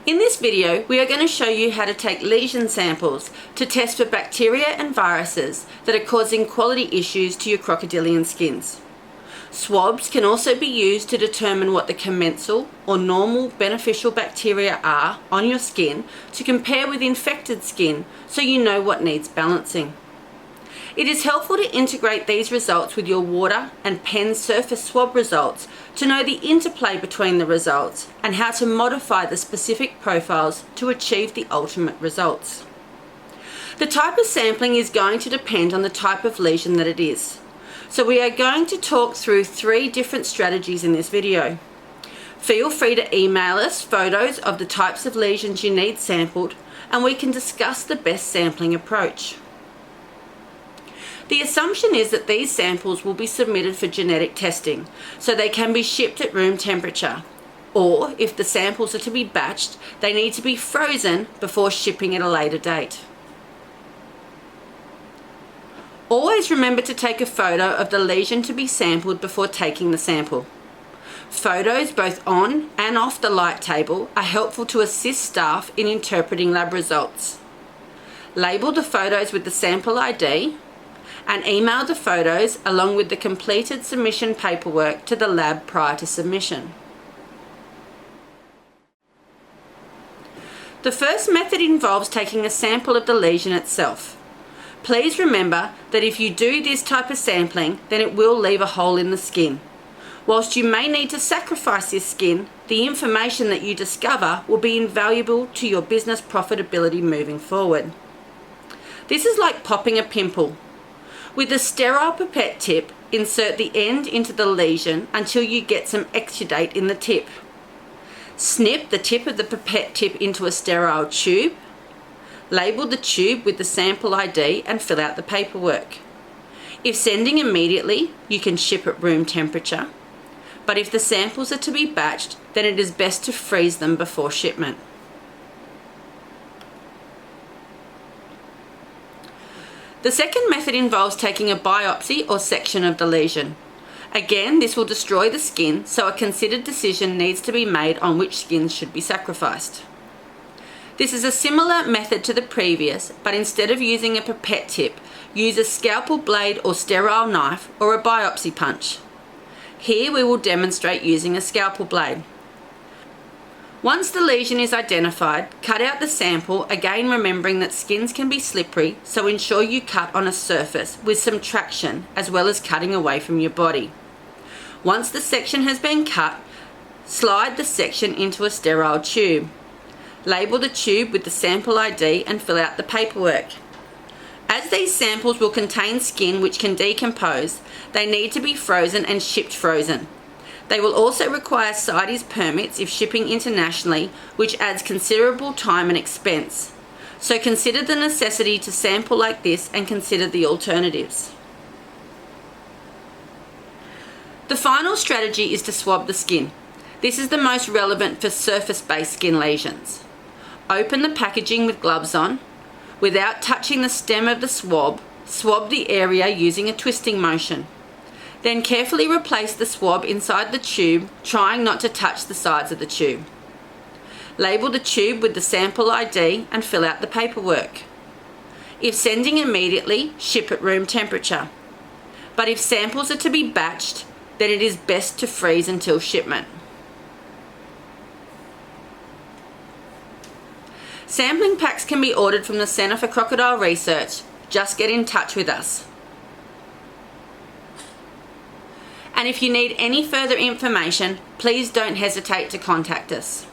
In this video, we are going to show you how to take lesion samples to test for bacteria and viruses that are causing quality issues to your crocodilian skins. Swabs can also be used to determine what the commensal or normal beneficial bacteria are on your skin to compare with infected skin so you know what needs balancing. It is helpful to integrate these results with your water and pen surface swab results to know the interplay between the results and how to modify the specific profiles to achieve the ultimate results. The type of sampling is going to depend on the type of lesion that it is. So we are going to talk through 3 different strategies in this video. Feel free to email us photos of the types of lesions you need sampled and we can discuss the best sampling approach. The assumption is that these samples will be submitted for genetic testing, so they can be shipped at room temperature. Or, if the samples are to be batched, they need to be frozen before shipping at a later date. Always remember to take a photo of the lesion to be sampled before taking the sample. Photos both on and off the light table are helpful to assist staff in interpreting lab results. Label the photos with the sample ID and email the photos along with the completed submission paperwork to the lab prior to submission. The first method involves taking a sample of the lesion itself. Please remember that if you do this type of sampling, then it will leave a hole in the skin. Whilst you may need to sacrifice this skin, the information that you discover will be invaluable to your business profitability moving forward. This is like popping a pimple. With a sterile pipette tip, insert the end into the lesion until you get some exudate in the tip. Snip the tip of the pipette tip into a sterile tube. Label the tube with the sample ID and fill out the paperwork. If sending immediately, you can ship at room temperature. But if the samples are to be batched, then it is best to freeze them before shipment. The second method involves taking a biopsy or section of the lesion. Again, this will destroy the skin, so a considered decision needs to be made on which skins should be sacrificed. This is a similar method to the previous, but instead of using a pipette tip, use a scalpel blade or sterile knife or a biopsy punch. Here we will demonstrate using a scalpel blade. Once the lesion is identified, cut out the sample, again remembering that skins can be slippery, so ensure you cut on a surface with some traction as well as cutting away from your body. Once the section has been cut, slide the section into a sterile tube. Label the tube with the sample ID and fill out the paperwork. As these samples will contain skin which can decompose, they need to be frozen and shipped frozen. They will also require CITES permits if shipping internationally, which adds considerable time and expense. So consider the necessity to sample like this and consider the alternatives. The final strategy is to swab the skin. This is the most relevant for surface-based skin lesions. Open the packaging with gloves on. Without touching the stem of the swab, swab the area using a twisting motion. Then carefully replace the swab inside the tube, trying not to touch the sides of the tube. Label the tube with the sample ID and fill out the paperwork. If sending immediately, ship at room temperature. But if samples are to be batched, then it is best to freeze until shipment. Sampling packs can be ordered from the Centre for Crocodile Research. Just get in touch with us. And if you need any further information, please don't hesitate to contact us.